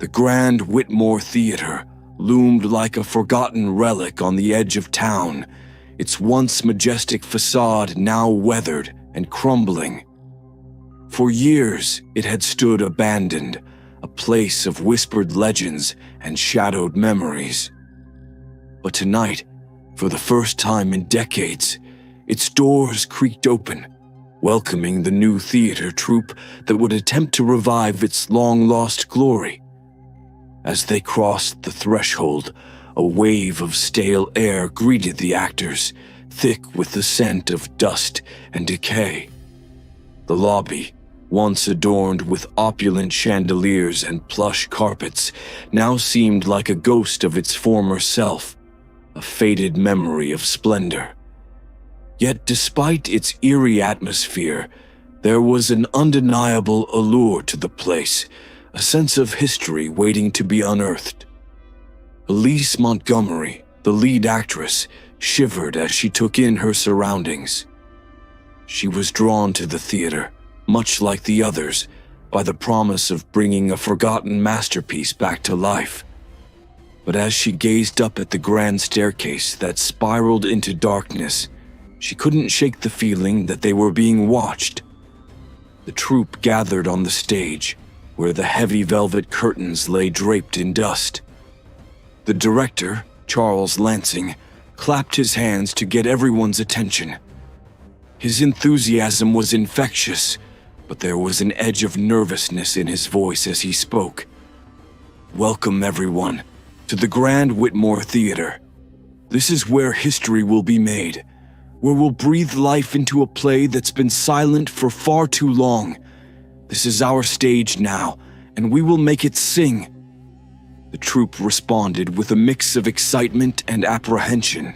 The Grand Whitmore Theater loomed like a forgotten relic on the edge of town, its once majestic facade now weathered and crumbling. For years, it had stood abandoned, a place of whispered legends and shadowed memories. But tonight, for the first time in decades, its doors creaked open, welcoming the new theater troupe that would attempt to revive its long-lost glory. As they crossed the threshold, a wave of stale air greeted the actors, thick with the scent of dust and decay. The lobby, once adorned with opulent chandeliers and plush carpets, now seemed like a ghost of its former self, a faded memory of splendor. Yet despite its eerie atmosphere, there was an undeniable allure to the place, a sense of history waiting to be unearthed. Elise Montgomery, the lead actress, shivered as she took in her surroundings. She was drawn to the theater, much like the others, by the promise of bringing a forgotten masterpiece back to life. But as she gazed up at the grand staircase that spiraled into darkness, she couldn't shake the feeling that they were being watched. The troupe gathered on the stage, where the heavy velvet curtains lay draped in dust. The director, Charles Lansing, clapped his hands to get everyone's attention. His enthusiasm was infectious, but there was an edge of nervousness in his voice as he spoke. "Welcome, everyone, to the Grand Whitmore Theater. This is where history will be made, where we'll breathe life into a play that's been silent for far too long. This is our stage now, and we will make it sing." The troupe responded with a mix of excitement and apprehension.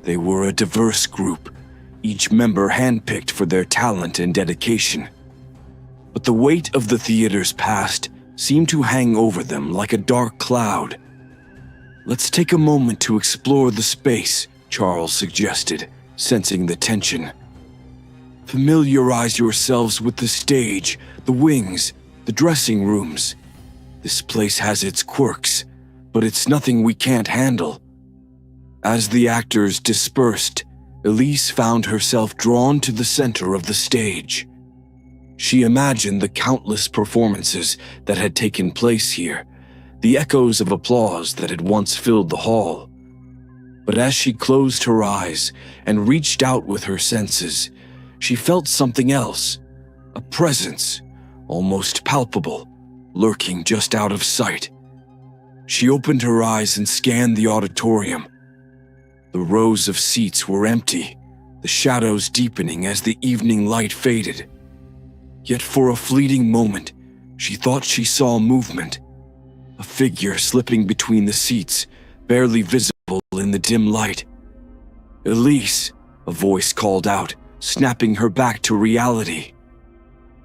They were a diverse group, each member handpicked for their talent and dedication. But the weight of the theater's past seemed to hang over them like a dark cloud. "Let's take a moment to explore the space," Charles suggested, sensing the tension. "Familiarize yourselves with the stage, the wings, the dressing rooms. This place has its quirks, but it's nothing we can't handle." As the actors dispersed, Elise found herself drawn to the center of the stage. She imagined the countless performances that had taken place here, the echoes of applause that had once filled the hall. But as she closed her eyes and reached out with her senses, she felt something else, a presence, almost palpable, lurking just out of sight. She opened her eyes and scanned the auditorium. The rows of seats were empty, the shadows deepening as the evening light faded. Yet for a fleeting moment, she thought she saw movement, a figure slipping between the seats, barely visible in the dim light. "Elise," a voice called out, snapping her back to reality.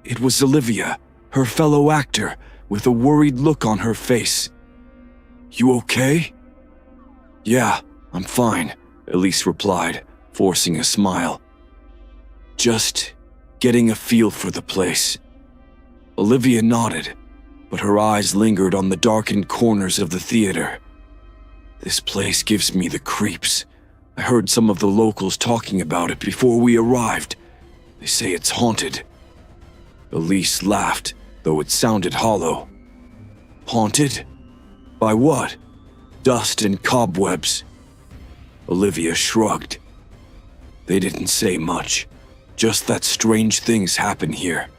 It was Olivia, her fellow actor, with a worried look on her face. "You okay?" "Yeah, I'm fine," Elise replied, forcing a smile. "Just getting a feel for the place." Olivia nodded, but her eyes lingered on the darkened corners of the theater. "This place gives me the creeps. I heard some of the locals talking about it before we arrived. They say it's haunted." Elise laughed, though it sounded hollow. "Haunted? By what? Dust and cobwebs?" Olivia shrugged. "They didn't say much, just that strange things happen here.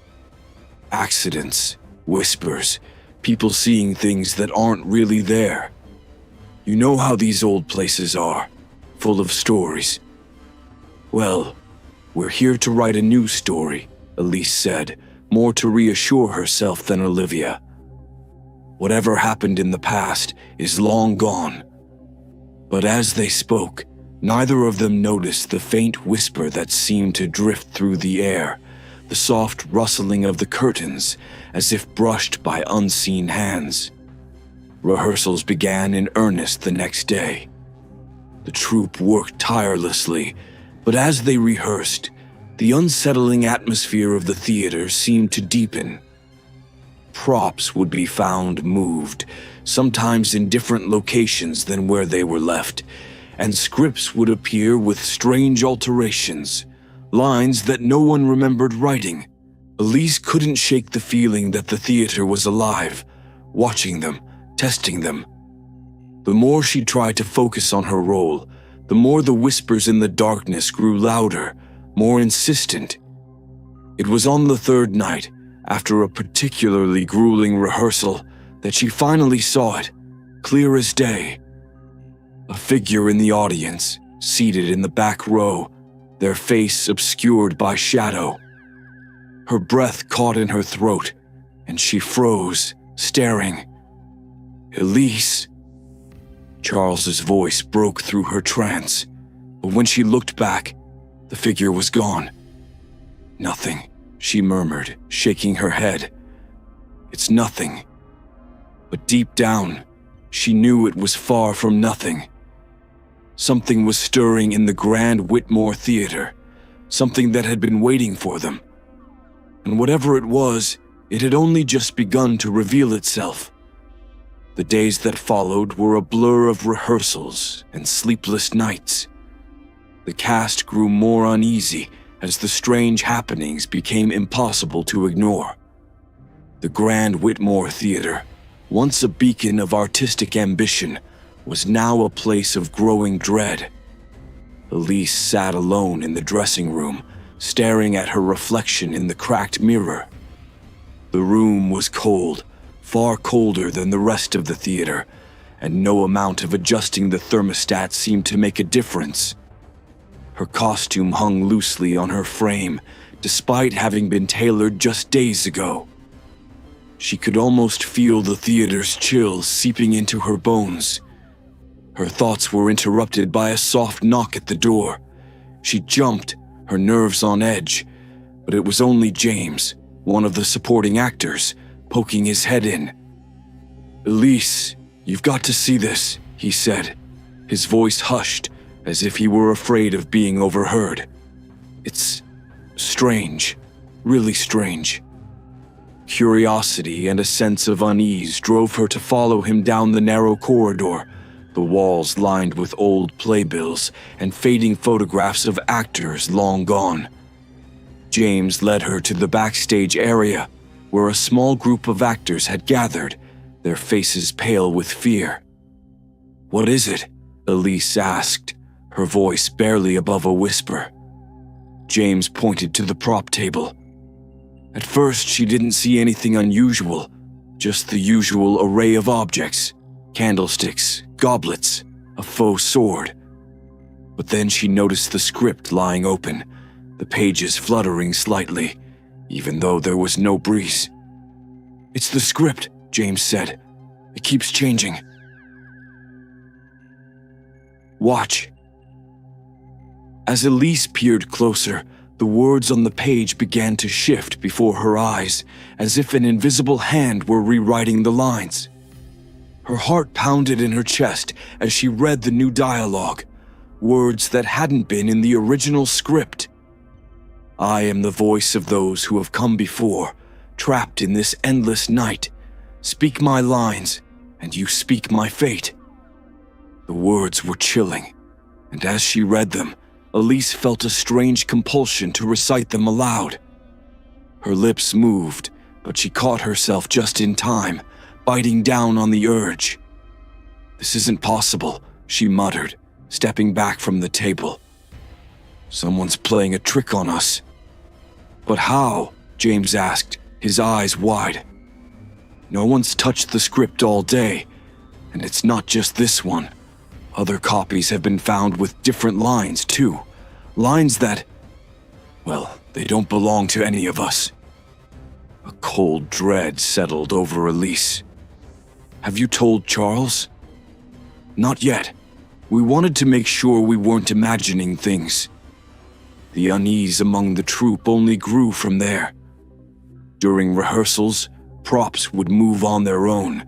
Accidents, whispers, people seeing things that aren't really there. You know how these old places are, full of stories. Well, we're here to write a new story," Elise said, more to reassure herself than Olivia. "Whatever happened in the past is long gone." But as they spoke, neither of them noticed the faint whisper that seemed to drift through the air, the soft rustling of the curtains as if brushed by unseen hands. Rehearsals began in earnest the next day. The troupe worked tirelessly, but as they rehearsed, the unsettling atmosphere of the theater seemed to deepen. props would be found moved, sometimes in different locations than where they were left, and scripts would appear with strange alterations, lines that no one remembered writing. Elise couldn't shake the feeling that the theater was alive, watching them, testing them. The more she tried to focus on her role, the more the whispers in the darkness grew louder, more insistent. It was on the third night, after a particularly grueling rehearsal, that she finally saw it, clear as day. A figure in the audience, seated in the back row, their face obscured by shadow. Her breath caught in her throat, and she froze, staring. "Elise!" Charles's voice broke through her trance, but when she looked back, the figure was gone. "Nothing," she murmured, shaking her head. "It's nothing." But deep down, she knew it was far from nothing. Something was stirring in the Grand Whitmore Theater, something that had been waiting for them. And whatever it was, it had only just begun to reveal itself. The days that followed were a blur of rehearsals and sleepless nights. The cast grew more uneasy as the strange happenings became impossible to ignore. The Grand Whitmore Theater, once a beacon of artistic ambition, was now a place of growing dread. Elise sat alone in the dressing room, staring at her reflection in the cracked mirror. The room was cold, far colder than the rest of the theater, and no amount of adjusting the thermostat seemed to make a difference. Her costume hung loosely on her frame, despite having been tailored just days ago. She could almost feel the theater's chill seeping into her bones. Her thoughts were interrupted by a soft knock at the door. She jumped, her nerves on edge, but it was only James, one of the supporting actors, poking his head in. "Elise, you've got to see this," he said, his voice hushed, as if he were afraid of being overheard. "It's strange, really strange." Curiosity and a sense of unease drove her to follow him down the narrow corridor, the walls lined with old playbills and fading photographs of actors long gone. James led her to the backstage area, where a small group of actors had gathered, their faces pale with fear. "What is it?" Elise asked, her voice barely above a whisper. James pointed to the prop table. At first, she didn't see anything unusual, just the usual array of objects, candlesticks, goblets, a faux sword. But then she noticed the script lying open, the pages fluttering slightly, even though there was no breeze. "It's the script," James said. "It keeps changing." "Watch." As Elise peered closer, the words on the page began to shift before her eyes, as if an invisible hand were rewriting the lines. Her heart pounded in her chest as she read the new dialogue, words that hadn't been in the original script. "I am the voice of those who have come before, trapped in this endless night. Speak my lines, and you speak my fate." The words were chilling, and as she read them, Elise felt a strange compulsion to recite them aloud. Her lips moved, but she caught herself just in time, biting down on the urge. "This isn't possible," she muttered, stepping back from the table. "Someone's playing a trick on us." "But how?" James asked, his eyes wide. "No one's touched the script all day, and it's not just this one. Other copies have been found with different lines, too. Lines that, well, they don't belong to any of us." A cold dread settled over Elise. "Have you told Charles?" "Not yet. We wanted to make sure we weren't imagining things." The unease among the troupe only grew from there. During rehearsals, props would move on their own,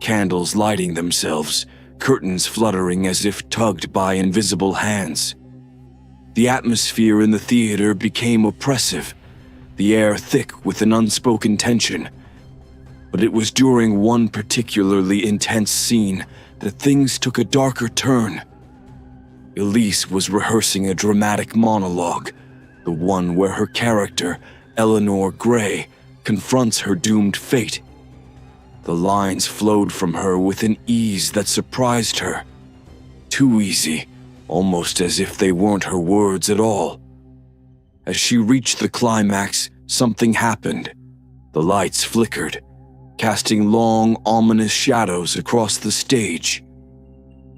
candles lighting themselves, curtains fluttering as if tugged by invisible hands. The atmosphere in the theater became oppressive, the air thick with an unspoken tension. But but it was during one particularly intense scene that things took a darker turn. Elise was rehearsing a dramatic monologue, the one where her character, Eleanor Gray, confronts her doomed fate. The lines flowed from her with an ease that surprised her. Too easy, almost as if they weren't her words at all. As she reached the climax, something happened. The lights flickered, casting long, ominous shadows across the stage.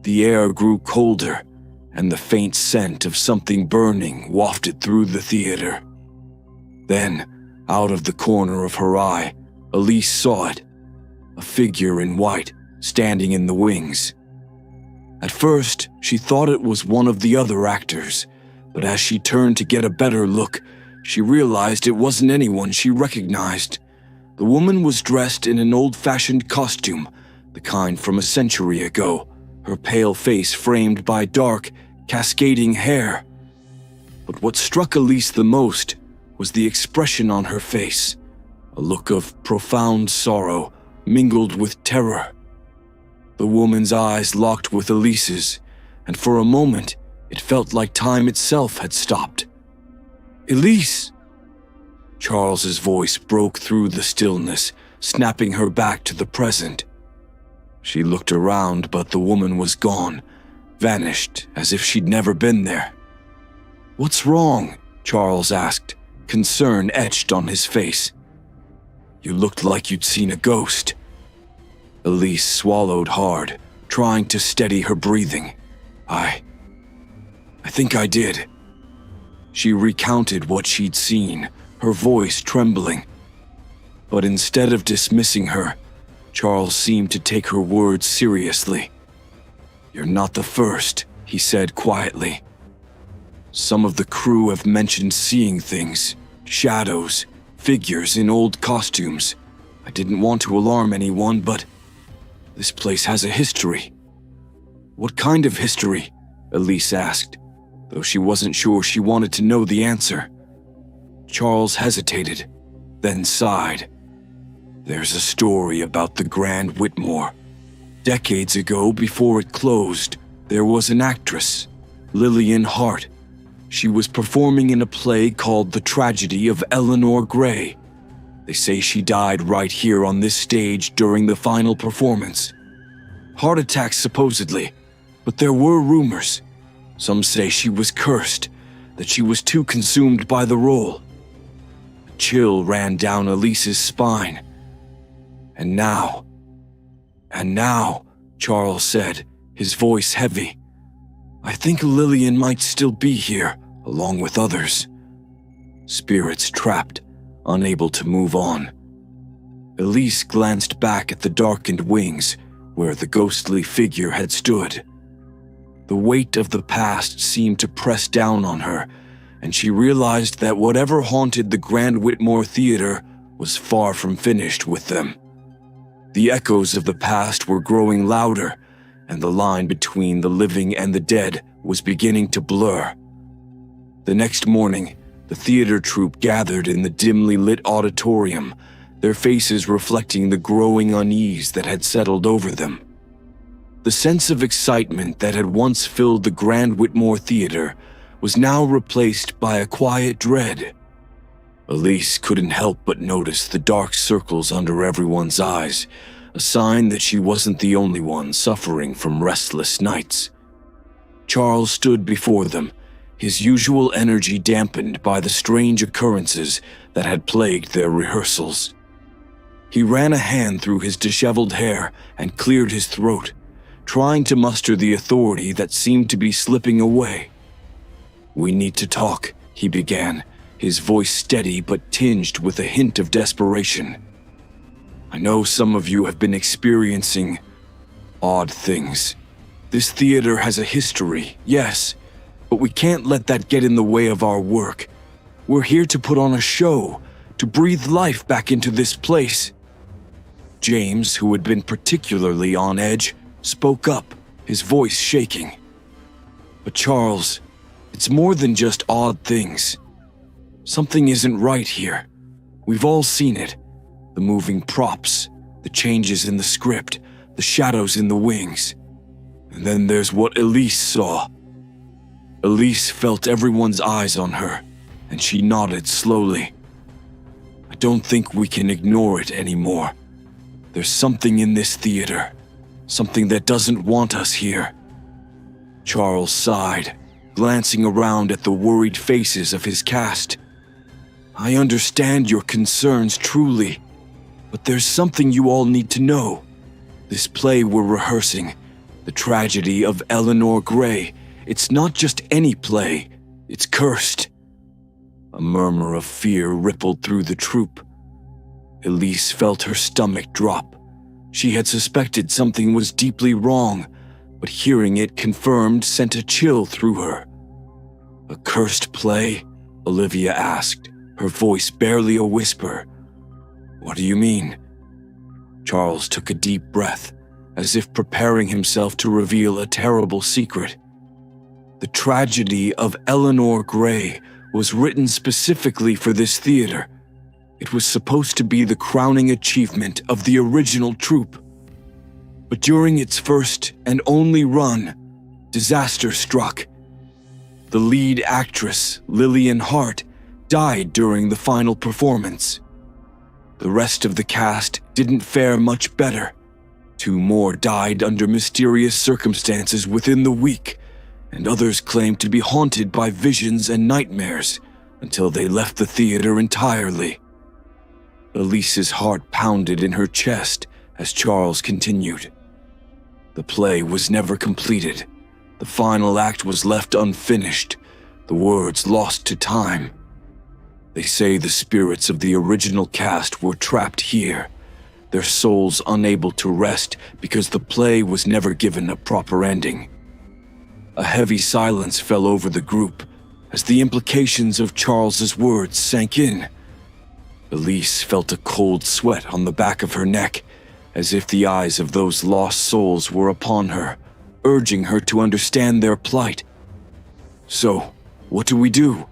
The air grew colder, and the faint scent of something burning wafted through the theater. Then, out of the corner of her eye, Elise saw it, a figure in white standing in the wings. At first, she thought it was one of the other actors, but as she turned to get a better look, she realized it wasn't anyone she recognized. The woman was dressed in an old-fashioned costume, the kind from a century ago, her pale face framed by dark, cascading hair. But what struck Elise the most was the expression on her face, a look of profound sorrow mingled with terror. The woman's eyes locked with Elise's, and for a moment, it felt like time itself had stopped. "Elise!" Charles's voice broke through the stillness, snapping her back to the present. She looked around, but the woman was gone, vanished as if she'd never been there. "What's wrong?" Charles asked, concern etched on his face. "You looked like you'd seen a ghost." Elise swallowed hard, trying to steady her breathing. I think I did." She recounted what she'd seen, her voice trembling. But instead of dismissing her, Charles seemed to take her words seriously. "You're not the first," he said quietly. "Some of the crew have mentioned seeing things, shadows, figures in old costumes. I didn't want to alarm anyone, but this place has a history." "What kind of history?" Elise asked, though she wasn't sure she wanted to know the answer. Charles hesitated, then sighed. "There's a story about the Grand Whitmore. Decades ago, before it closed, there was an actress, Lillian Hart. She was performing in a play called The Tragedy of Eleanor Gray. They say she died right here on this stage during the final performance. Heart attack supposedly, but there were rumors. Some say she was cursed, that she was too consumed by the role." A chill ran down Elise's spine. And now, Charles said, his voice heavy, "I think Lillian might still be here, along with others. Spirits trapped, unable to move on." Elise glanced back at the darkened wings, where the ghostly figure had stood. The weight of the past seemed to press down on her, and she realized that whatever haunted the Grand Whitmore Theater was far from finished with them. The echoes of the past were growing louder, and the line between the living and the dead was beginning to blur. The next morning, the theater troupe gathered in the dimly lit auditorium, their faces reflecting the growing unease that had settled over them. The sense of excitement that had once filled the Grand Whitmore Theater was now replaced by a quiet dread. Elise couldn't help but notice the dark circles under everyone's eyes, a sign that she wasn't the only one suffering from restless nights. Charles stood before them, his usual energy dampened by the strange occurrences that had plagued their rehearsals. He ran a hand through his disheveled hair and cleared his throat, trying to muster the authority that seemed to be slipping away. "We need to talk," he began, his voice steady but tinged with a hint of desperation. "I know some of you have been experiencing odd things. This theater has a history, yes, but we can't let that get in the way of our work. We're here to put on a show, to breathe life back into this place." James, who had been particularly on edge, spoke up, his voice shaking. "But Charles, it's more than just odd things. Something isn't right here. We've all seen it. The moving props, the changes in the script, the shadows in the wings. And then there's what Elise saw. Elise felt everyone's eyes on her, and she nodded slowly. I don't think we can ignore it anymore. There's something in this theater, something that doesn't want us here. Charles sighed, glancing around at the worried faces of his cast. I understand your concerns truly, but there's something you all need to know. This play we're rehearsing, the tragedy of Eleanor Gray, it's not just any play, it's cursed. A murmur of fear rippled through the troupe. Elise felt her stomach drop. She had suspected something was deeply wrong, but hearing it confirmed sent a chill through her. A cursed play? Olivia asked, her voice barely a whisper. What do you mean? Charles took a deep breath, as if preparing himself to reveal a terrible secret. The tragedy of Eleanor Gray was written specifically for this theater. It was supposed to be the crowning achievement of the original troupe. But during its first and only run, disaster struck. The lead actress, Lillian Hart, died during the final performance. The rest of the cast didn't fare much better. 2 more died under mysterious circumstances within the week, and others claimed to be haunted by visions and nightmares until they left the theater entirely. Elise's heart pounded in her chest as Charles continued. The play was never completed. The final act was left unfinished, the words lost to time. They say the spirits of the original cast were trapped here, their souls unable to rest because the play was never given a proper ending. A heavy silence fell over the group as the implications of Charles's words sank in. Elise felt a cold sweat on the back of her neck, as if the eyes of those lost souls were upon her, urging her to understand their plight. So, what do we do?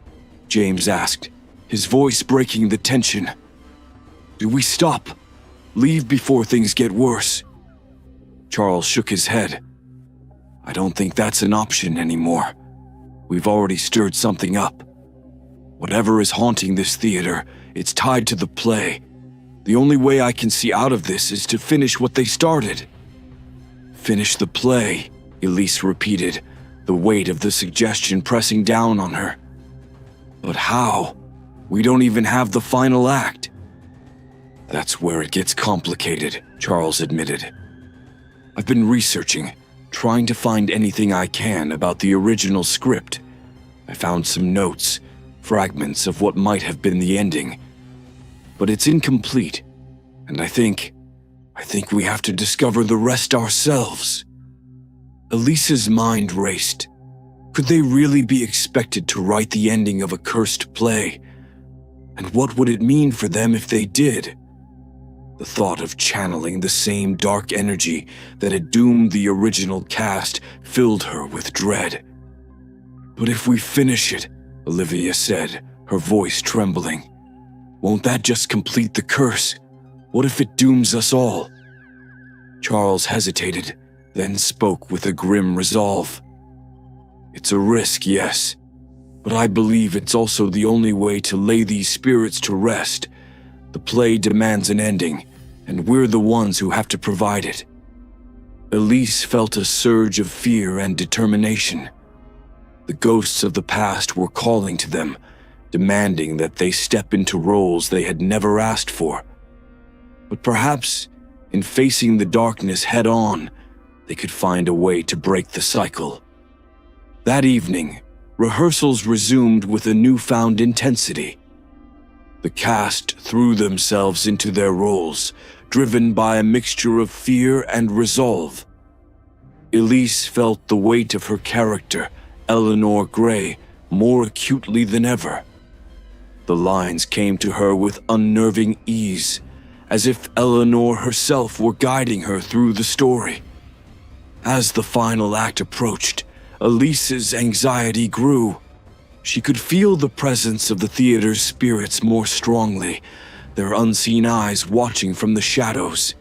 James asked, his voice breaking the tension. Do we stop? Leave before things get worse? Charles shook his head. I don't think that's an option anymore. We've already stirred something up. Whatever is haunting this theater, it's tied to the play. The only way I can see out of this is to finish what they started. Finish the play, Elise repeated, the weight of the suggestion pressing down on her. But how? We don't even have the final act. That's where it gets complicated, Charles admitted. I've been researching, trying to find anything I can about the original script. I found some notes, fragments of what might have been the ending. But it's incomplete, and I think we have to discover the rest ourselves. Elise's mind raced. Could they really be expected to write the ending of a cursed play? And what would it mean for them if they did? The thought of channeling the same dark energy that had doomed the original cast filled her with dread. But if we finish it, Olivia said, her voice trembling, won't that just complete the curse? What if it dooms us all? Charles hesitated, then spoke with a grim resolve. It's a risk, yes, but I believe it's also the only way to lay these spirits to rest. The play demands an ending, and we're the ones who have to provide it. Elise felt a surge of fear and determination. The ghosts of the past were calling to them, demanding that they step into roles they had never asked for. But perhaps, in facing the darkness head-on, they could find a way to break the cycle. That evening, rehearsals resumed with a newfound intensity. The cast threw themselves into their roles, driven by a mixture of fear and resolve. Elise felt the weight of her character, Eleanor Gray, more acutely than ever. The lines came to her with unnerving ease, as if Eleanor herself were guiding her through the story. As the final act approached, Elise's anxiety grew. She could feel the presence of the theater's spirits more strongly, their unseen eyes watching from the shadows.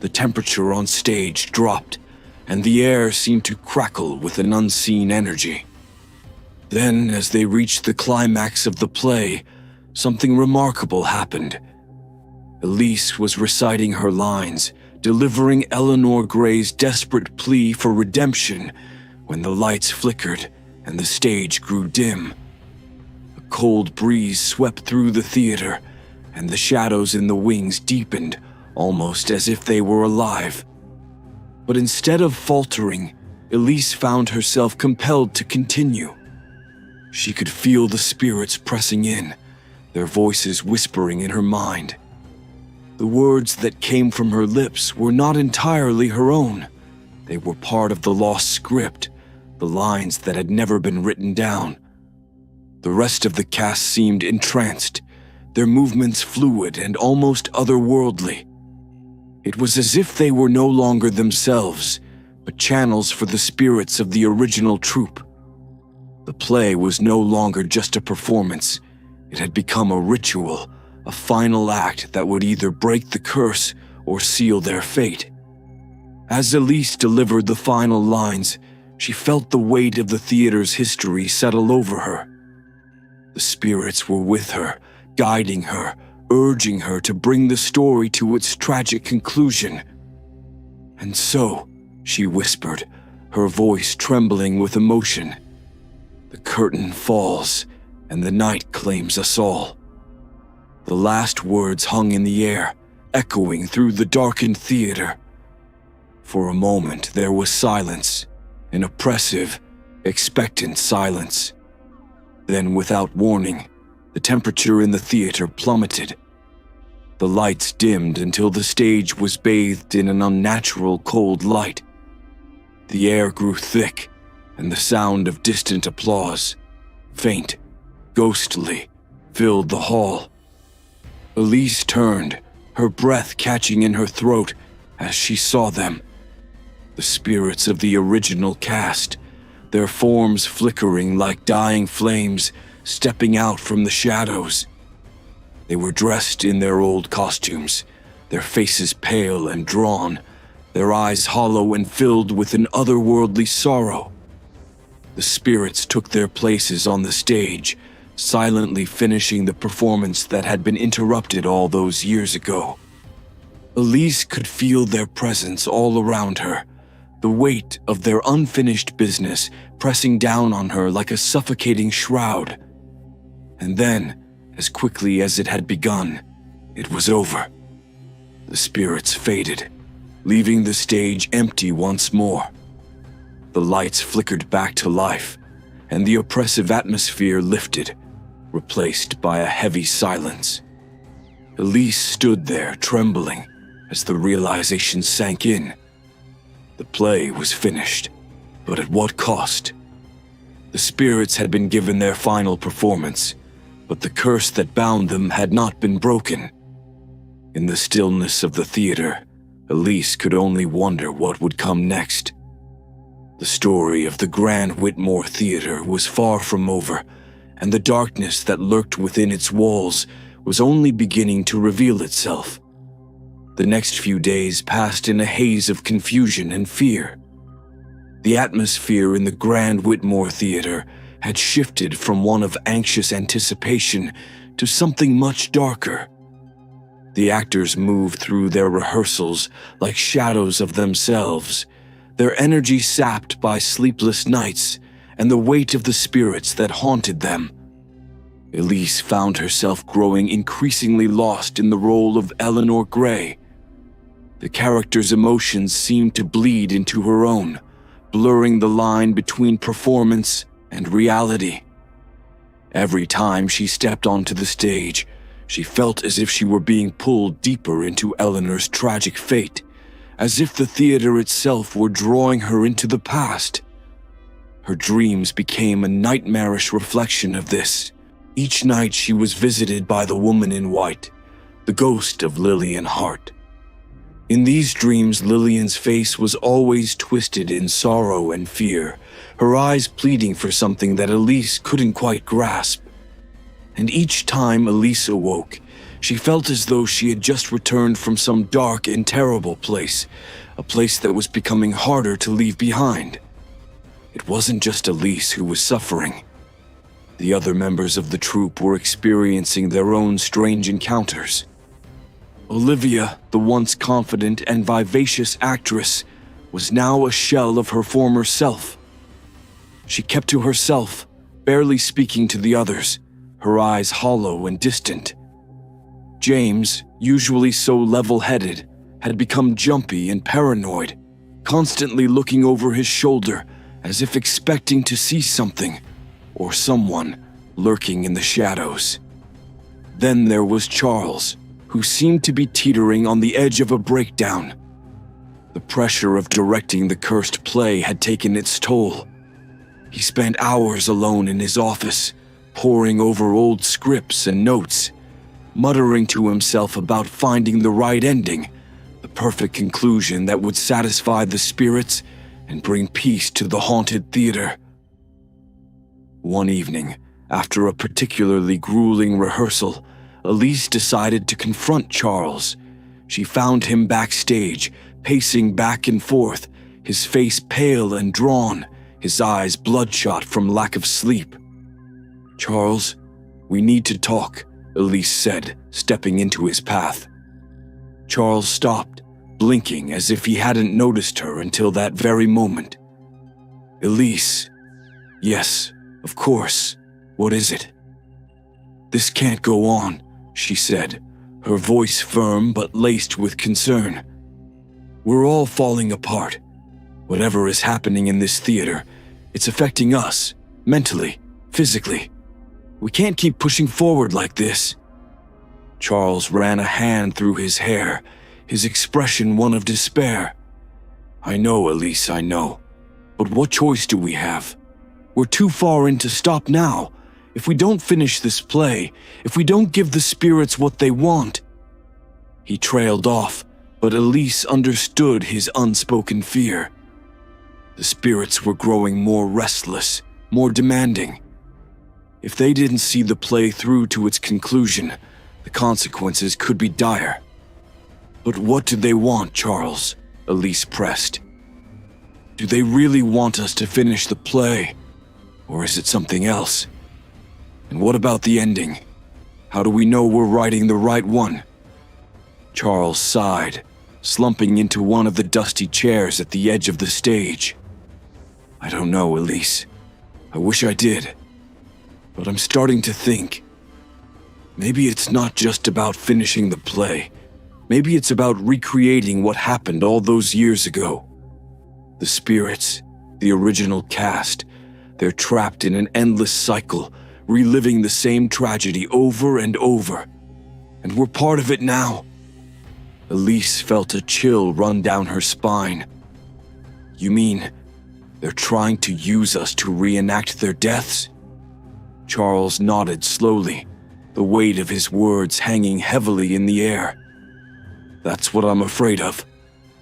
The temperature on stage dropped, and the air seemed to crackle with an unseen energy. Then, as they reached the climax of the play, something remarkable happened. Elise was reciting her lines, delivering Eleanor Gray's desperate plea for redemption, when the lights flickered and the stage grew dim. A cold breeze swept through the theater, and the shadows in the wings deepened, almost as if they were alive. But instead of faltering, Elise found herself compelled to continue. She could feel the spirits pressing in, their voices whispering in her mind. The words that came from her lips were not entirely her own. They were part of the lost script, the lines that had never been written down. The rest of the cast seemed entranced, their movements fluid and almost otherworldly. It was as if they were no longer themselves, but channels for the spirits of the original troupe. The play was no longer just a performance. It had become a ritual, a final act that would either break the curse or seal their fate. As Elise delivered the final lines, she felt the weight of the theater's history settle over her. The spirits were with her, guiding her, urging her to bring the story to its tragic conclusion. "And so," she whispered, her voice trembling with emotion, "the curtain falls, and the night claims us all." The last words hung in the air, echoing through the darkened theater. For a moment there was silence, an oppressive, expectant silence. Then, without warning, the temperature in the theater plummeted. The lights dimmed until the stage was bathed in an unnatural cold light. The air grew thick, and the sound of distant applause, faint, ghostly, filled the hall. Elise turned, her breath catching in her throat as she saw them. The spirits of the original cast, their forms flickering like dying flames, stepping out from the shadows. They were dressed in their old costumes, their faces pale and drawn, their eyes hollow and filled with an otherworldly sorrow. The spirits took their places on the stage, silently finishing the performance that had been interrupted all those years ago. Elise could feel their presence all around her, the weight of their unfinished business pressing down on her like a suffocating shroud. And then, as quickly as it had begun, it was over. The spirits faded, leaving the stage empty once more. The lights flickered back to life, and the oppressive atmosphere lifted, replaced by a heavy silence. Elise stood there trembling as the realization sank in. The play was finished, but at what cost? The spirits had been given their final performance, but the curse that bound them had not been broken. In the stillness of the theater, Elise could only wonder what would come next. The story of the Grand Whitmore Theater was far from over, and the darkness that lurked within its walls was only beginning to reveal itself. The next few days passed in a haze of confusion and fear. The atmosphere in the Grand Whitmore Theater had shifted from one of anxious anticipation to something much darker. The actors moved through their rehearsals like shadows of themselves, their energy sapped by sleepless nights and the weight of the spirits that haunted them. Elise found herself growing increasingly lost in the role of Eleanor Gray. The character's emotions seemed to bleed into her own, blurring the line between performance and reality. Every time she stepped onto the stage, she felt as if she were being pulled deeper into Eleanor's tragic fate, as if the theater itself were drawing her into the past. Her dreams became a nightmarish reflection of this. Each night she was visited by the woman in white, the ghost of Lillian Hart. In these dreams, Lillian's face was always twisted in sorrow and fear, her eyes pleading for something that Elise couldn't quite grasp. And each time Elise awoke, She felt as though she had just returned from some dark and terrible place, a place that was becoming harder to leave behind. It wasn't just Elise who was suffering. The other members of the troupe were experiencing their own strange encounters. Olivia, the once confident and vivacious actress, was now a shell of her former self. She kept to herself, barely speaking to the others, her eyes hollow and distant. James, usually so level-headed, had become jumpy and paranoid, constantly looking over his shoulder as if expecting to see something or someone lurking in the shadows. Then there was Charles, who seemed to be teetering on the edge of a breakdown. The pressure of directing the cursed play had taken its toll. He spent hours alone in his office, poring over old scripts and notes, muttering to himself about finding the right ending, the perfect conclusion that would satisfy the spirits and bring peace to the haunted theater. One evening, after a particularly grueling rehearsal, Elise decided to confront Charles. She found him backstage, pacing back and forth, his face pale and drawn, his eyes bloodshot from lack of sleep. "Charles, we need to talk," Elise said, stepping into his path. Charles stopped, blinking as if he hadn't noticed her until that very moment. "Elise." "Yes, of course. What is it?" "This can't go on," she said, her voice firm but laced with concern. "We're all falling apart. Whatever is happening in this theater, it's affecting us, mentally, physically. We can't keep pushing forward like this." Charles ran a hand through his hair, his expression one of despair. "I know, Elise, I know. But what choice do we have? We're too far in to stop now. If we don't finish this play, if we don't give the spirits what they want." He trailed off, but Elise understood his unspoken fear. The spirits were growing more restless, more demanding. If they didn't see the play through to its conclusion, the consequences could be dire. "But what do they want, Charles?" Elise pressed. "Do they really want us to finish the play? Or is it something else? And what about the ending? How do we know we're writing the right one?" Charles sighed, slumping into one of the dusty chairs at the edge of the stage. "I don't know, Elise. I wish I did. But I'm starting to think. Maybe it's not just about finishing the play. Maybe it's about recreating what happened all those years ago. The spirits, the original cast, they're trapped in an endless cycle, reliving the same tragedy over and over. And we're part of it now." Elise felt a chill run down her spine. "You mean they're trying to use us to reenact their deaths?" Charles nodded slowly, the weight of his words hanging heavily in the air. "That's what I'm afraid of.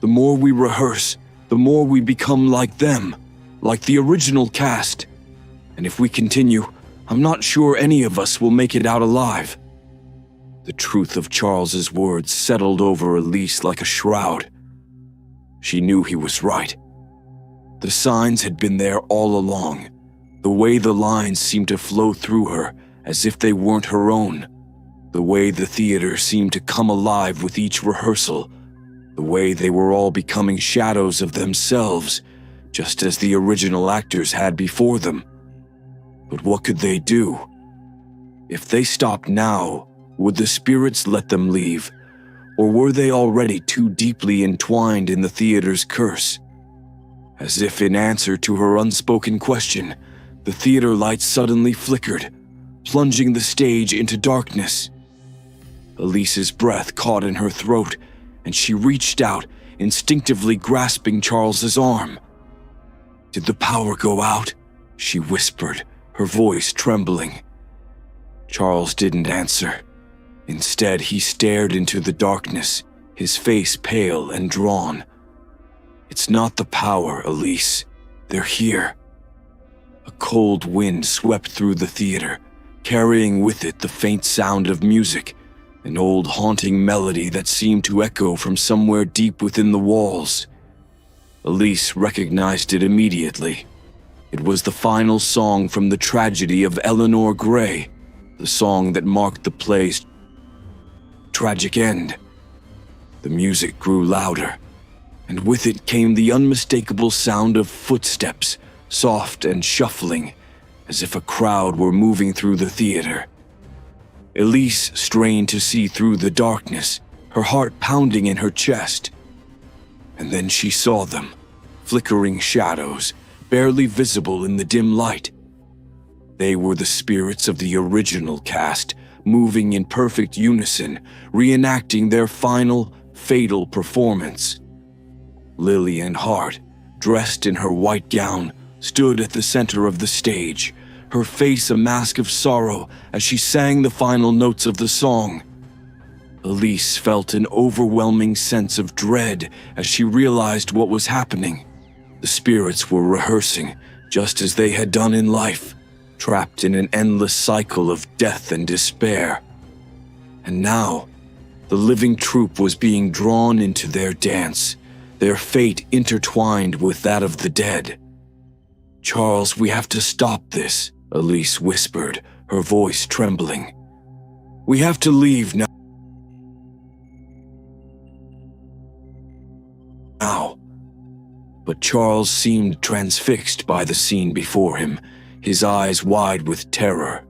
The more we rehearse, the more we become like them, like the original cast. And if we continue, I'm not sure any of us will make it out alive." The truth of Charles's words settled over Elise like a shroud. She knew he was right. The signs had been there all along, the way the lines seemed to flow through her as if they weren't her own, the way the theater seemed to come alive with each rehearsal, the way they were all becoming shadows of themselves, just as the original actors had before them. But what could they do? If they stopped now, would the spirits let them leave, or were they already too deeply entwined in the theater's curse? As if in answer to her unspoken question, the theater lights suddenly flickered, plunging the stage into darkness. Elise's breath caught in her throat, and she reached out, instinctively grasping Charles's arm. "Did the power go out?" she whispered, her voice trembling. Charles didn't answer. Instead, he stared into the darkness, his face pale and drawn. "It's not the power, Elise. They're here." A cold wind swept through the theater, carrying with it the faint sound of music, an old haunting melody that seemed to echo from somewhere deep within the walls. Elise recognized it immediately. It was the final song from the tragedy of Eleanor Gray, the song that marked the play's tragic end. The music grew louder, and with it came the unmistakable sound of footsteps, soft and shuffling, as if a crowd were moving through the theater. Elise strained to see through the darkness, her heart pounding in her chest. And then she saw them, flickering shadows, barely visible in the dim light. They were the spirits of the original cast, moving in perfect unison, reenacting their final, fatal performance. Lillian Hart, dressed in her white gown, stood at the center of the stage, her face a mask of sorrow as she sang the final notes of the song. Elise felt an overwhelming sense of dread as she realized what was happening. The spirits were rehearsing, just as they had done in life, trapped in an endless cycle of death and despair. And now, the living troupe was being drawn into their dance, their fate intertwined with that of the dead. "Charles, we have to stop this," Elise whispered, her voice trembling. "We have to leave now." But Charles seemed transfixed by the scene before him, his eyes wide with terror.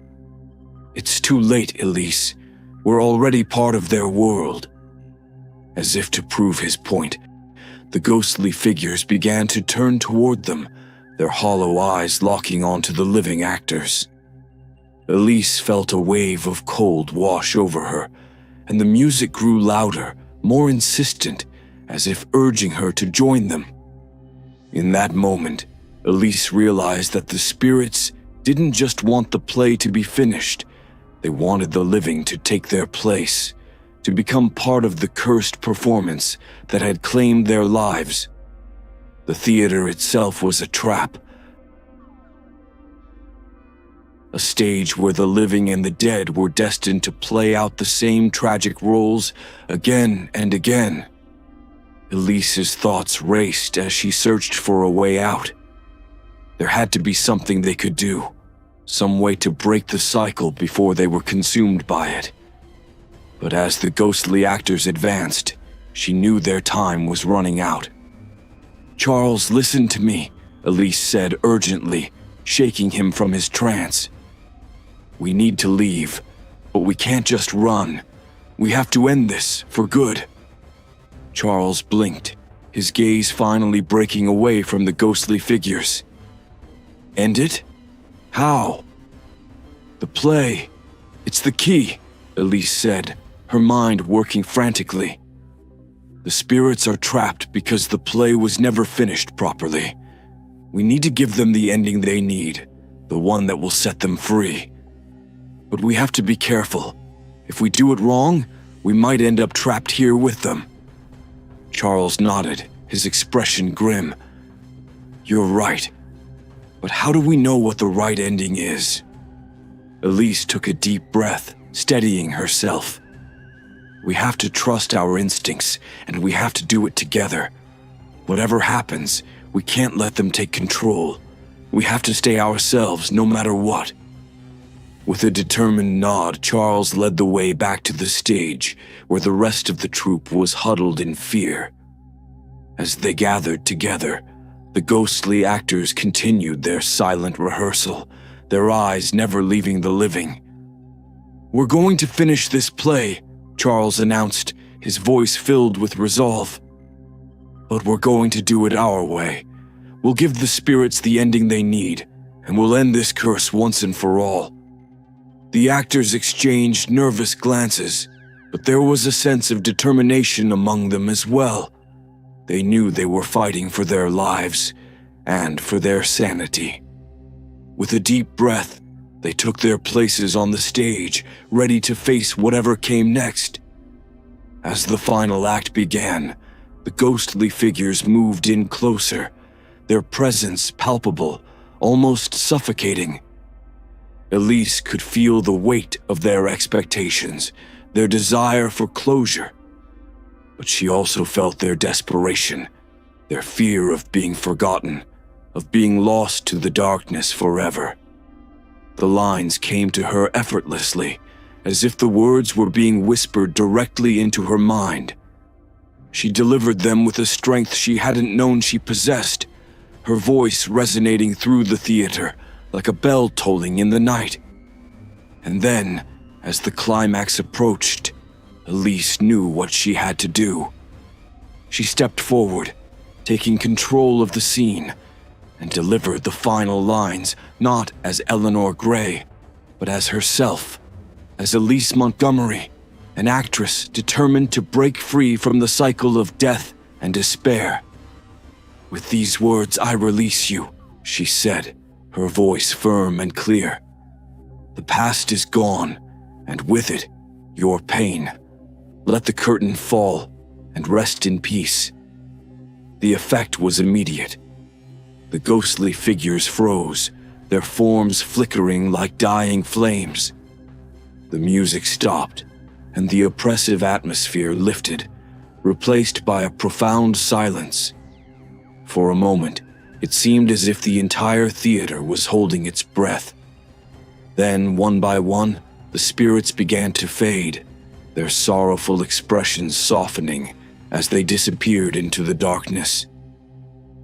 "It's too late, Elise. We're already part of their world." As if to prove his point, the ghostly figures began to turn toward them, their hollow eyes locking onto the living actors. Elise felt a wave of cold wash over her, and the music grew louder, more insistent, as if urging her to join them. In that moment, Elise realized that the spirits didn't just want the play to be finished. They wanted the living to take their place, to become part of the cursed performance that had claimed their lives. The theater itself was a trap, a stage where the living and the dead were destined to play out the same tragic roles again and again. Elise's thoughts raced as she searched for a way out. There had to be something they could do, some way to break the cycle before they were consumed by it. But as the ghostly actors advanced, she knew their time was running out. "Charles, listen to me," Elise said urgently, shaking him from his trance. "We need to leave, but we can't just run. We have to end this for good." Charles blinked, his gaze finally breaking away from the ghostly figures. "End it? How?" "The play. It's the key," Elise said, her mind working frantically. "The spirits are trapped because the play was never finished properly. We need to give them the ending they need, the one that will set them free. But we have to be careful. If we do it wrong, we might end up trapped here with them." Charles nodded, his expression grim. "You're right. But how do we know what the right ending is?" Elise took a deep breath, steadying herself. "We have to trust our instincts, and we have to do it together. Whatever happens, we can't let them take control. We have to stay ourselves no matter what." With a determined nod, Charles led the way back to the stage, where the rest of the troupe was huddled in fear. As they gathered together, the ghostly actors continued their silent rehearsal, their eyes never leaving the living. "We're going to finish this play," Charles announced, his voice filled with resolve. "But we're going to do it our way. We'll give the spirits the ending they need, and we'll end this curse once and for all." The actors exchanged nervous glances, but there was a sense of determination among them as well. They knew they were fighting for their lives and for their sanity. With a deep breath, they took their places on the stage, ready to face whatever came next. As the final act began, the ghostly figures moved in closer, their presence palpable, almost suffocating. Elise could feel the weight of their expectations, their desire for closure. But she also felt their desperation, their fear of being forgotten, of being lost to the darkness forever. The lines came to her effortlessly, as if the words were being whispered directly into her mind. She delivered them with a strength she hadn't known she possessed, her voice resonating through the theater like a bell tolling in the night. And then, as the climax approached, Elise knew what she had to do. She stepped forward, taking control of the scene, and delivered the final lines not as Eleanor Gray, but as herself, as Elise Montgomery, an actress determined to break free from the cycle of death and despair. "With these words I release you," she said, her voice firm and clear. "The past is gone, and with it, your pain. Let the curtain fall and rest in peace." The effect was immediate. The ghostly figures froze, their forms flickering like dying flames. The music stopped, and the oppressive atmosphere lifted, replaced by a profound silence. For a moment, it seemed as if the entire theater was holding its breath. Then, one by one, the spirits began to fade, their sorrowful expressions softening as they disappeared into the darkness.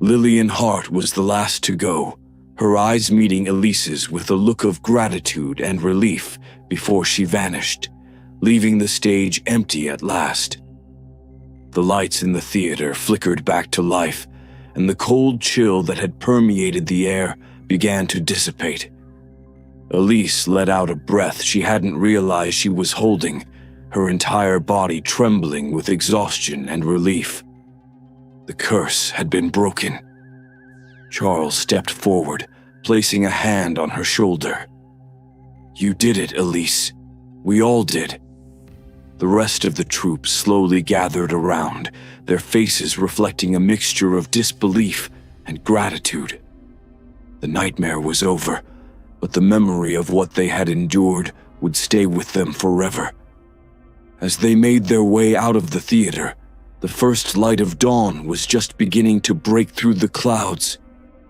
Lillian Hart was the last to go, her eyes meeting Elise's with a look of gratitude and relief before she vanished, leaving the stage empty at last. The lights in the theater flickered back to life, and the cold chill that had permeated the air began to dissipate. Elise let out a breath she hadn't realized she was holding, her entire body trembling with exhaustion and relief. The curse had been broken. Charles stepped forward, placing a hand on her shoulder. "You did it, Elise. We all did." The rest of the troupe slowly gathered around, their faces reflecting a mixture of disbelief and gratitude. The nightmare was over, but the memory of what they had endured would stay with them forever. As they made their way out of the theater, the first light of dawn was just beginning to break through the clouds.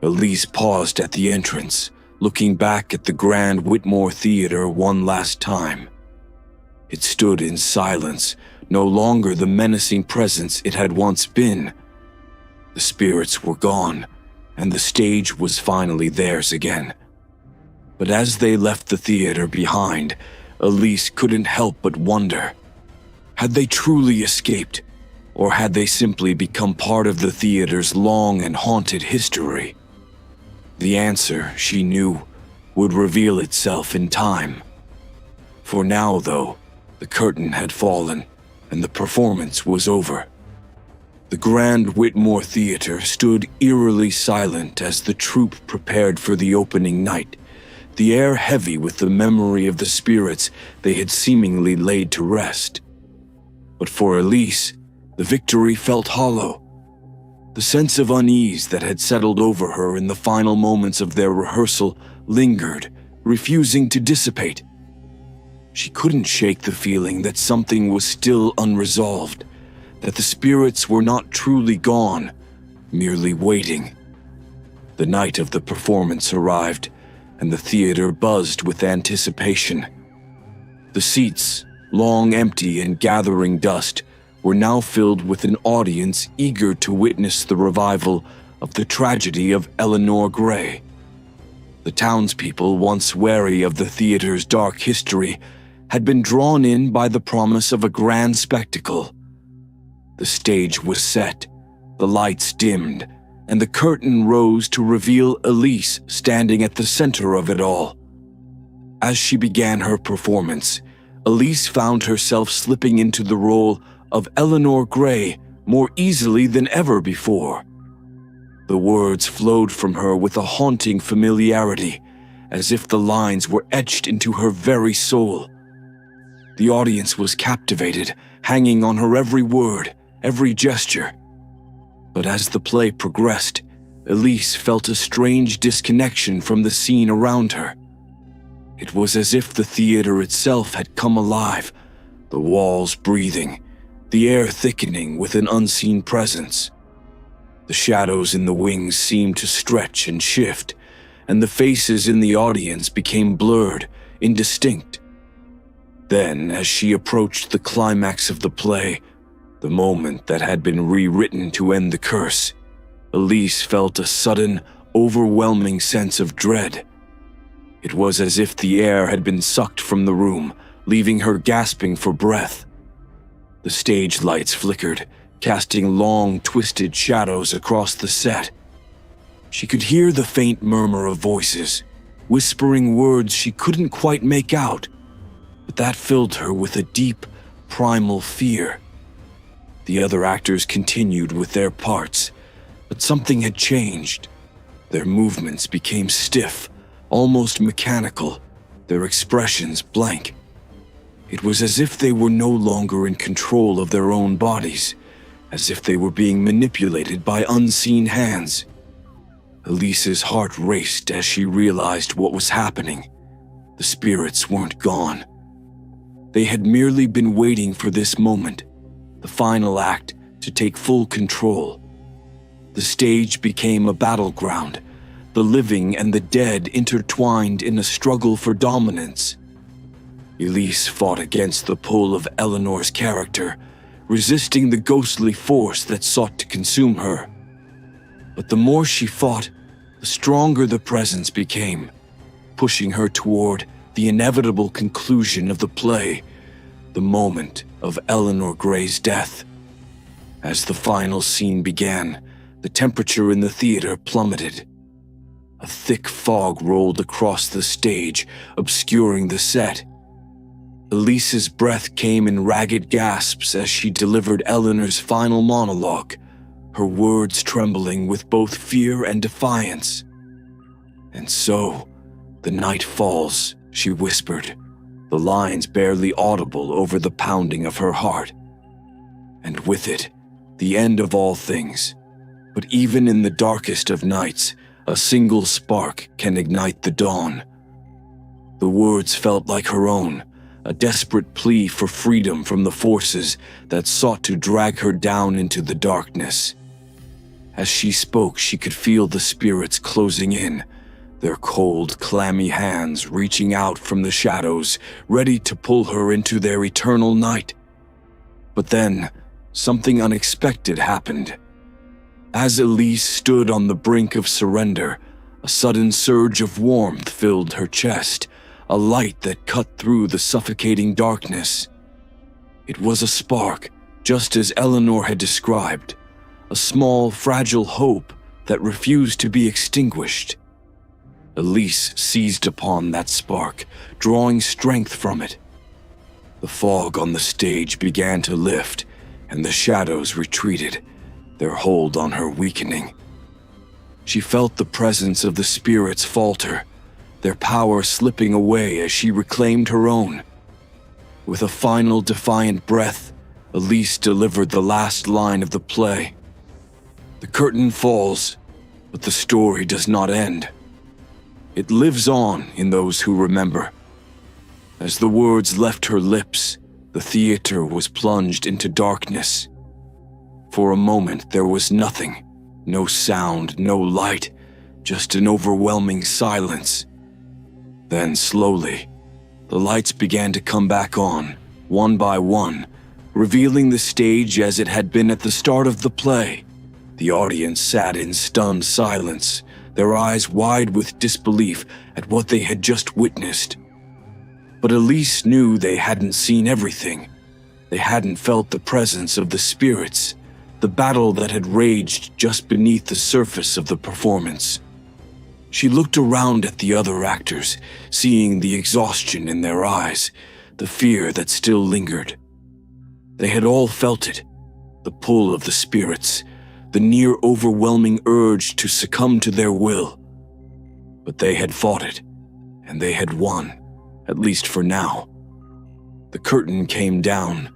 Elise paused at the entrance, looking back at the Grand Whitmore Theater one last time. It stood in silence, no longer the menacing presence it had once been. The spirits were gone, and the stage was finally theirs again. But as they left the theater behind, Elise couldn't help but wonder. Had they truly escaped, or had they simply become part of the theater's long and haunted history? The answer, she knew, would reveal itself in time. For now, though, the curtain had fallen, and the performance was over. The Grand Whitmore Theater stood eerily silent as the troupe prepared for the opening night, the air heavy with the memory of the spirits they had seemingly laid to rest. But for Elise, the victory felt hollow. The sense of unease that had settled over her in the final moments of their rehearsal lingered, refusing to dissipate. She couldn't shake the feeling that something was still unresolved, that the spirits were not truly gone, merely waiting. The night of the performance arrived, and the theater buzzed with anticipation. The seats, long empty and gathering dust, were now filled with an audience eager to witness the revival of the tragedy of Eleanor Gray. The townspeople, once wary of the theater's dark history, had been drawn in by the promise of a grand spectacle. The stage was set, the lights dimmed, and the curtain rose to reveal Elise standing at the center of it all. As she began her performance, Elise found herself slipping into the role of Eleanor Gray more easily than ever before. The words flowed from her with a haunting familiarity, as if the lines were etched into her very soul. The audience was captivated, hanging on her every word, every gesture. But as the play progressed, Elise felt a strange disconnection from the scene around her. It was as if the theater itself had come alive, the walls breathing, the air thickening with an unseen presence. The shadows in the wings seemed to stretch and shift, and the faces in the audience became blurred, indistinct. Then, as she approached the climax of the play, the moment that had been rewritten to end the curse, Elise felt a sudden, overwhelming sense of dread. It was as if the air had been sucked from the room, leaving her gasping for breath. The stage lights flickered, casting long, twisted shadows across the set. She could hear the faint murmur of voices, whispering words she couldn't quite make out, but that filled her with a deep, primal fear. The other actors continued with their parts, but something had changed. Their movements became stiff, almost mechanical, their expressions blank. It was as if they were no longer in control of their own bodies, as if they were being manipulated by unseen hands. Elise's heart raced as she realized what was happening. The spirits weren't gone. They had merely been waiting for this moment, the final act, to take full control. The stage became a battleground, the living and the dead intertwined in a struggle for dominance. Elise fought against the pull of Eleanor's character, resisting the ghostly force that sought to consume her. But the more she fought, the stronger the presence became, pushing her toward the inevitable conclusion of the play, the moment of Eleanor Gray's death. As the final scene began, the temperature in the theater plummeted. A thick fog rolled across the stage, obscuring the set. Elise's breath came in ragged gasps as she delivered Eleanor's final monologue, her words trembling with both fear and defiance. "And so, the night falls," she whispered, the lines barely audible over the pounding of her heart. "And with it, the end of all things. But even in the darkest of nights, a single spark can ignite the dawn." The words felt like her own, a desperate plea for freedom from the forces that sought to drag her down into the darkness. As she spoke, she could feel the spirits closing in, their cold, clammy hands reaching out from the shadows, ready to pull her into their eternal night. But then, something unexpected happened. As Elise stood on the brink of surrender, a sudden surge of warmth filled her chest, a light that cut through the suffocating darkness. It was a spark, just as Eleanor had described, a small, fragile hope that refused to be extinguished. Elise seized upon that spark, drawing strength from it. The fog on the stage began to lift, and the shadows retreated, their hold on her weakening. She felt the presence of the spirits falter, their power slipping away as she reclaimed her own. With a final defiant breath, Elise delivered the last line of the play. The curtain falls, but the story does not end. It lives on in those who remember. As the words left her lips, the theater was plunged into darkness. For a moment there was nothing, no sound, no light, just an overwhelming silence. Then slowly, the lights began to come back on, one by one, revealing the stage as it had been at the start of the play. The audience sat in stunned silence, their eyes wide with disbelief at what they had just witnessed. But Elise knew they hadn't seen everything. They hadn't felt the presence of the spirits, the battle that had raged just beneath the surface of the performance. She looked around at the other actors, seeing the exhaustion in their eyes, the fear that still lingered. They had all felt it, the pull of the spirits, the near overwhelming urge to succumb to their will. But they had fought it, and they had won, at least for now. The curtain came down,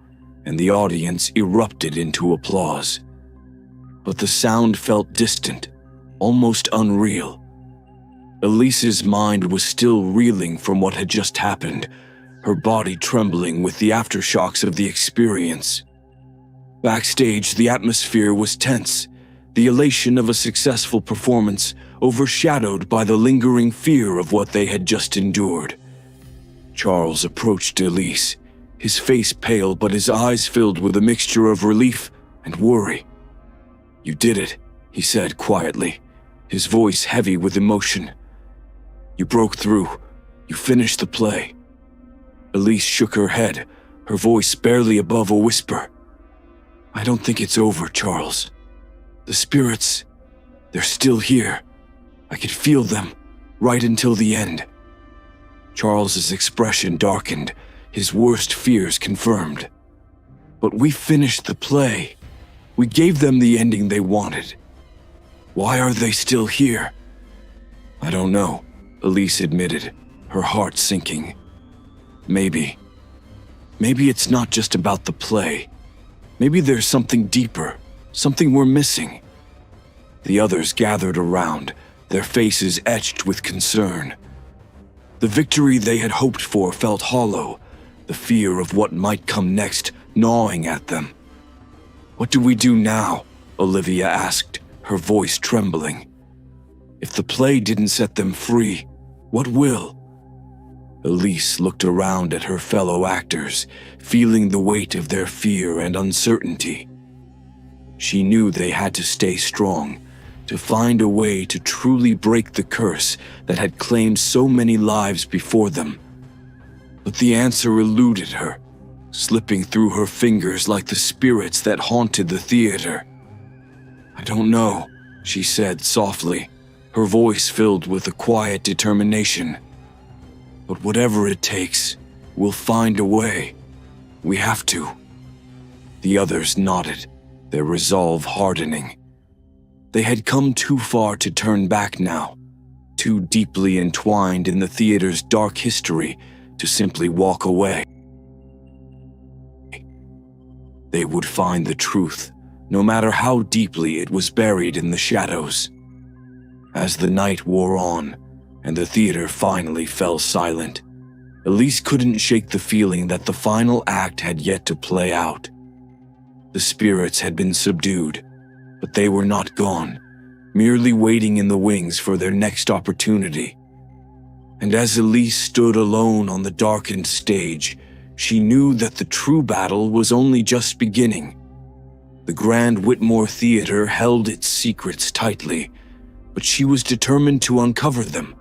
and the audience erupted into applause. But the sound felt distant, almost unreal. Elise's mind was still reeling from what had just happened, her body trembling with the aftershocks of the experience. Backstage, the atmosphere was tense, the elation of a successful performance overshadowed by the lingering fear of what they had just endured. Charles approached Elise, his face pale but his eyes filled with a mixture of relief and worry. "You did it," he said quietly, his voice heavy with emotion. "You broke through. You finished the play." Elise shook her head, her voice barely above a whisper. "I don't think it's over, Charles. The spirits, they're still here. I could feel them, right until the end." Charles's expression darkened, his worst fears confirmed. "But we finished the play. We gave them the ending they wanted. Why are they still here?" "I don't know," Elise admitted, her heart sinking. Maybe it's not just about the play. Maybe there's something deeper, something we're missing." The others gathered around, their faces etched with concern. The victory they had hoped for felt hollow, the fear of what might come next gnawing at them. "What do we do now?" Olivia asked, her voice trembling. "If the play didn't set them free, what will?" Elise looked around at her fellow actors, feeling the weight of their fear and uncertainty. She knew they had to stay strong, to find a way to truly break the curse that had claimed so many lives before them. But the answer eluded her, slipping through her fingers like the spirits that haunted the theater. "I don't know," she said softly, her voice filled with a quiet determination. "But whatever it takes, we'll find a way. We have to." The others nodded, their resolve hardening. They had come too far to turn back now, too deeply entwined in the theater's dark history to simply walk away. They would find the truth, no matter how deeply it was buried in the shadows. As the night wore on, and the theater finally fell silent, Elise couldn't shake the feeling that the final act had yet to play out. The spirits had been subdued, but they were not gone, merely waiting in the wings for their next opportunity. And as Elise stood alone on the darkened stage, she knew that the true battle was only just beginning. The Grand Whitmore Theater held its secrets tightly, but she was determined to uncover them,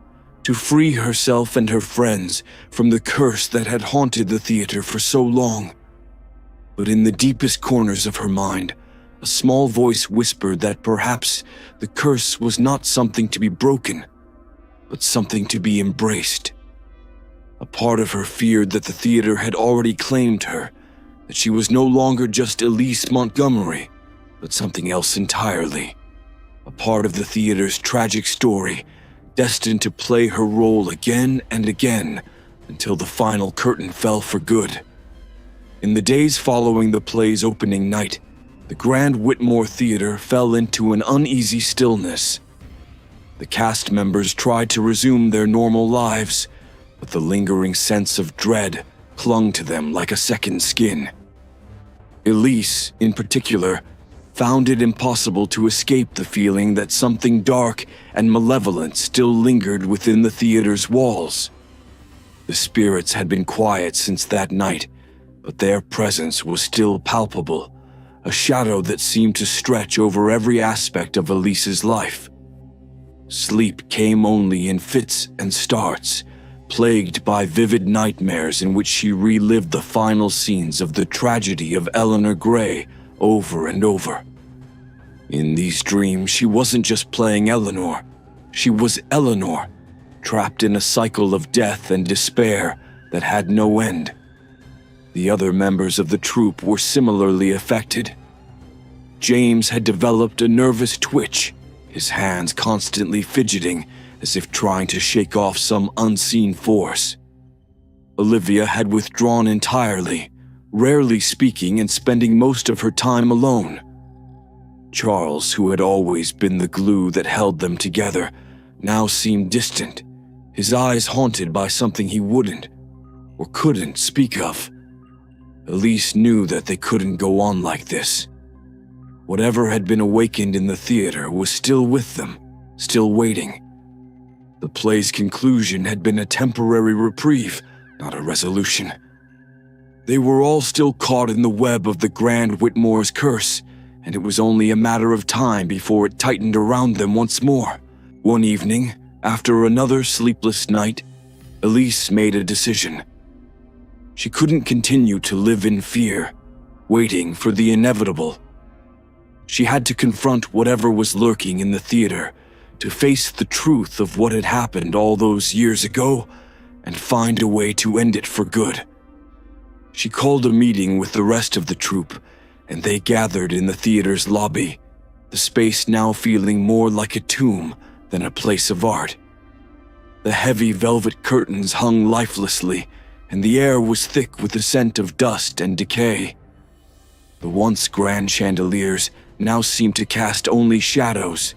to free herself and her friends from the curse that had haunted the theater for so long. But in the deepest corners of her mind, a small voice whispered that perhaps the curse was not something to be broken, but something to be embraced. A part of her feared that the theater had already claimed her, that she was no longer just Elise Montgomery, but something else entirely. A part of the theater's tragic story, destined to play her role again and again until the final curtain fell for good. In the days following the play's opening night, the Grand Whitmore Theater fell into an uneasy stillness. The cast members tried to resume their normal lives, but the lingering sense of dread clung to them like a second skin. Elise, in particular, found it impossible to escape the feeling that something dark and malevolent still lingered within the theater's walls. The spirits had been quiet since that night, but their presence was still palpable, a shadow that seemed to stretch over every aspect of Elise's life. Sleep came only in fits and starts, plagued by vivid nightmares in which she relived the final scenes of the tragedy of Eleanor Gray over and over. In these dreams, she wasn't just playing Eleanor. She was Eleanor, trapped in a cycle of death and despair that had no end. The other members of the troupe were similarly affected. James had developed a nervous twitch, his hands constantly fidgeting as if trying to shake off some unseen force. Olivia had withdrawn entirely, rarely speaking and spending most of her time alone. Charles, who had always been the glue that held them together, now seemed distant, his eyes haunted by something he wouldn't, or couldn't speak of. Elise knew that they couldn't go on like this. Whatever had been awakened in the theater was still with them, still waiting. The play's conclusion had been a temporary reprieve, not a resolution. They were all still caught in the web of the Grand Whitmore's curse, and it was only a matter of time before it tightened around them once more. One evening, after another sleepless night, Elise made a decision. She couldn't continue to live in fear, waiting for the inevitable. She had to confront whatever was lurking in the theater, to face the truth of what had happened all those years ago, and find a way to end it for good. She called a meeting with the rest of the troupe, and they gathered in the theater's lobby, the space now feeling more like a tomb than a place of art. The heavy velvet curtains hung lifelessly, and the air was thick with the scent of dust and decay. The once grand chandeliers now seemed to cast only shadows,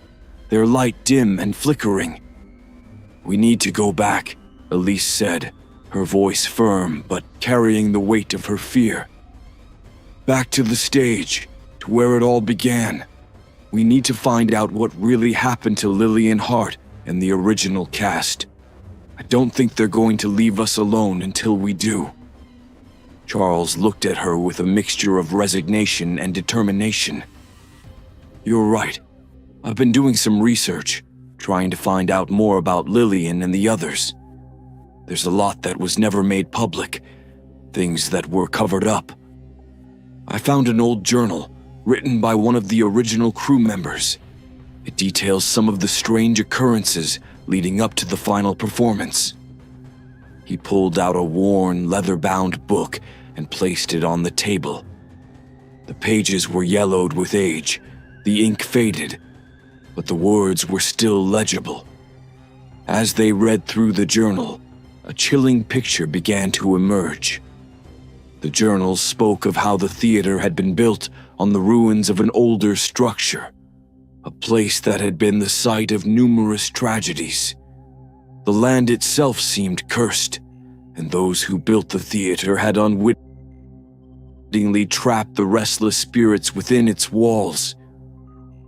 their light dim and flickering. "We need to go back," Elise said, her voice firm but carrying the weight of her fear. "Back to the stage, to where it all began. We need to find out what really happened to Lillian Hart and the original cast. I don't think they're going to leave us alone until we do." Charles looked at her with a mixture of resignation and determination. "You're right. I've been doing some research, trying to find out more about Lillian and the others. There's a lot that was never made public, things that were covered up. I found an old journal written by one of the original crew members. It details some of the strange occurrences leading up to the final performance." He pulled out a worn, leather-bound book and placed it on the table. The pages were yellowed with age, the ink faded, but the words were still legible. As they read through the journal, a chilling picture began to emerge. The journal spoke of how the theater had been built on the ruins of an older structure, a place that had been the site of numerous tragedies. The land itself seemed cursed, and those who built the theater had unwittingly trapped the restless spirits within its walls.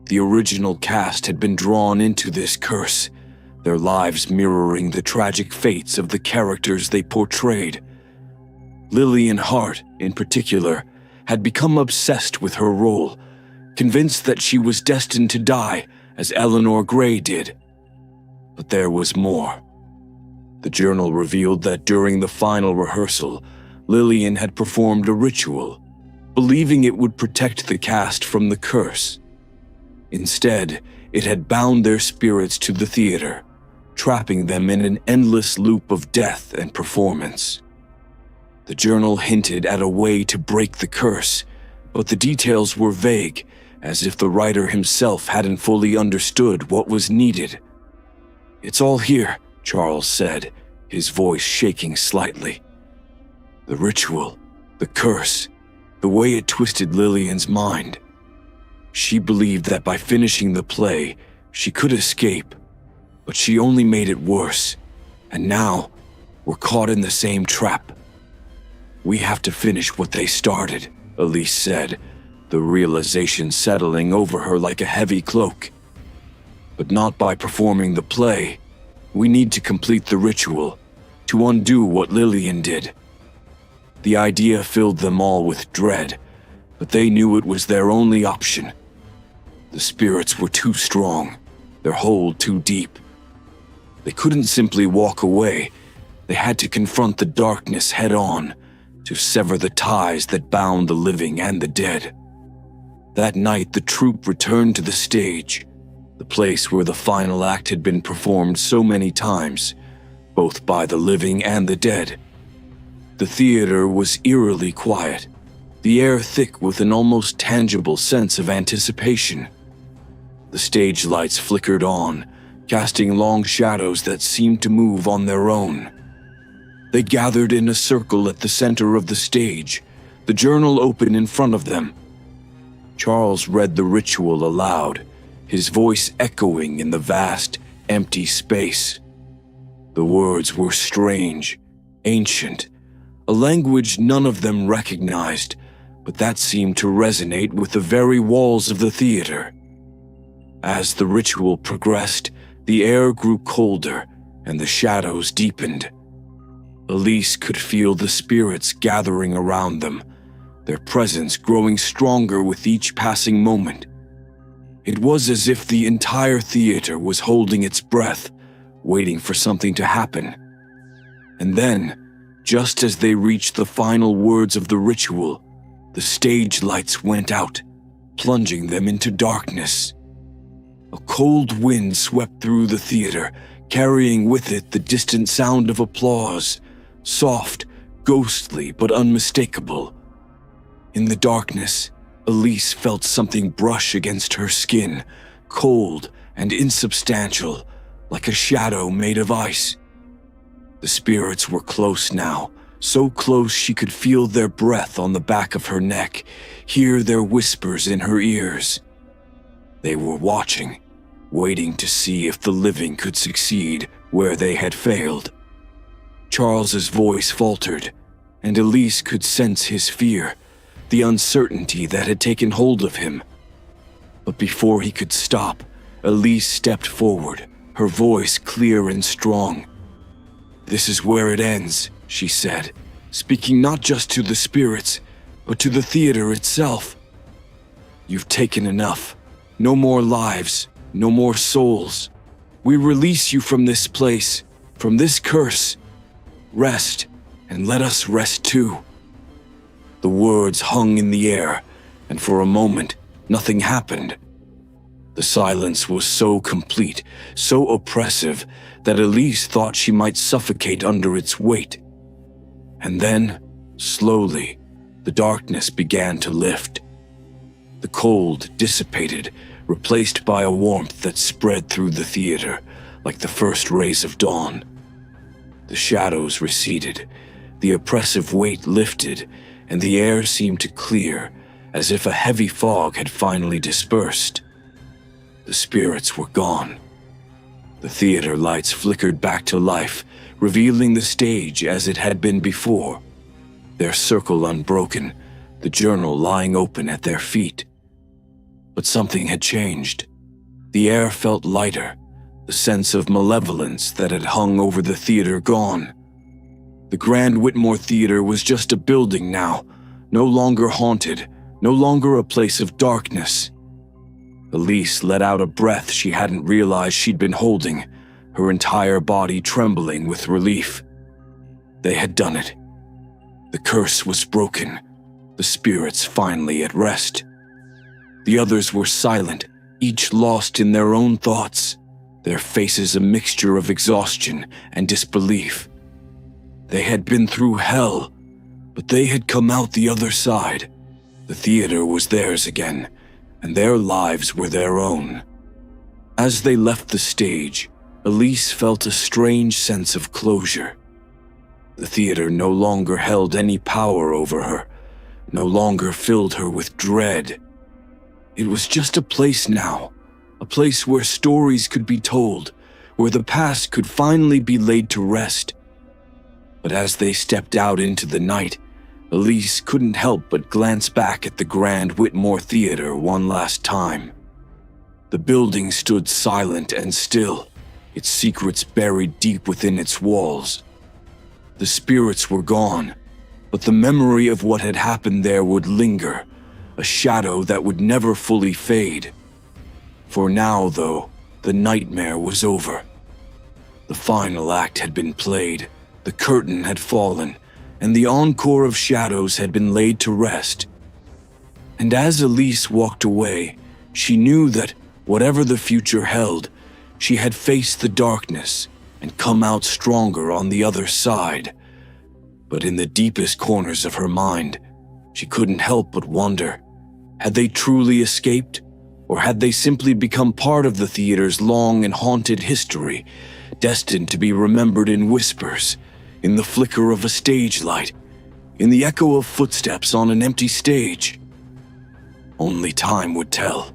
The original cast had been drawn into this curse, their lives mirroring the tragic fates of the characters they portrayed. Lillian Hart, in particular, had become obsessed with her role, convinced that she was destined to die as Eleanor Gray did. But there was more. The journal revealed that during the final rehearsal, Lillian had performed a ritual, believing it would protect the cast from the curse. Instead, it had bound their spirits to the theater, trapping them in an endless loop of death and performance. The journal hinted at a way to break the curse, but the details were vague, as if the writer himself hadn't fully understood what was needed. "It's all here," Charles said, his voice shaking slightly. The ritual, the curse, the way it twisted Lillian's mind. She believed that by finishing the play, she could escape, but she only made it worse, and now we're caught in the same trap. "We have to finish what they started," Elise said, the realization settling over her like a heavy cloak. "But not by performing the play. We need to complete the ritual, to undo what Lillian did." The idea filled them all with dread, but they knew it was their only option. The spirits were too strong, their hold too deep. They couldn't simply walk away. They had to confront the darkness head-on, to sever the ties that bound the living and the dead. That night, the troupe returned to the stage, the place where the final act had been performed so many times, both by the living and the dead. The theater was eerily quiet, the air thick with an almost tangible sense of anticipation. The stage lights flickered on, casting long shadows that seemed to move on their own. They gathered in a circle at the center of the stage, the journal open in front of them. Charles read the ritual aloud, his voice echoing in the vast, empty space. The words were strange, ancient, a language none of them recognized, but that seemed to resonate with the very walls of the theater. As the ritual progressed, the air grew colder and the shadows deepened. Elise could feel the spirits gathering around them, their presence growing stronger with each passing moment. It was as if the entire theater was holding its breath, waiting for something to happen. And then, just as they reached the final words of the ritual, the stage lights went out, plunging them into darkness. A cold wind swept through the theater, carrying with it the distant sound of applause, soft, ghostly, but unmistakable. In the darkness, Elise felt something brush against her skin, cold and insubstantial, like a shadow made of ice. The spirits were close now, so close she could feel their breath on the back of her neck, hear their whispers in her ears. They were watching, waiting to see if the living could succeed where they had failed. Charles's voice faltered, and Elise could sense his fear, the uncertainty that had taken hold of him. But before he could stop, Elise stepped forward, her voice clear and strong. "This is where it ends," she said, speaking not just to the spirits, but to the theater itself. "You've taken enough. No more lives, no more souls. We release you from this place, from this curse. Rest, and let us rest too." The words hung in the air, and for a moment, nothing happened. The silence was so complete, so oppressive, that Elise thought she might suffocate under its weight. And then, slowly, the darkness began to lift. The cold dissipated, replaced by a warmth that spread through the theater, like the first rays of dawn. The shadows receded, the oppressive weight lifted, and the air seemed to clear, as if a heavy fog had finally dispersed. The spirits were gone. The theater lights flickered back to life, revealing the stage as it had been before, their circle unbroken, the journal lying open at their feet. But something had changed. The air felt lighter, the sense of malevolence that had hung over the theater gone. The Grand Whitmore Theater was just a building now, no longer haunted, no longer a place of darkness. Elise let out a breath she hadn't realized she'd been holding, her entire body trembling with relief. They had done it. The curse was broken, the spirits finally at rest. The others were silent, each lost in their own thoughts, their faces a mixture of exhaustion and disbelief. They had been through hell, but they had come out the other side. The theater was theirs again, and their lives were their own. As they left the stage, Elise felt a strange sense of closure. The theater no longer held any power over her, no longer filled her with dread. It was just a place now, a place where stories could be told, where the past could finally be laid to rest. But as they stepped out into the night, Elise couldn't help but glance back at the Grand Whitmore Theater one last time. The building stood silent and still, its secrets buried deep within its walls. The spirits were gone, but the memory of what had happened there would linger, a shadow that would never fully fade. For now, though, the nightmare was over. The final act had been played, the curtain had fallen, and the encore of shadows had been laid to rest. And as Elise walked away, she knew that, whatever the future held, she had faced the darkness and come out stronger on the other side. But in the deepest corners of her mind, she couldn't help but wonder, had they truly escaped, or had they simply become part of the theater's long and haunted history, destined to be remembered in whispers, in the flicker of a stage light, in the echo of footsteps on an empty stage? Only time would tell.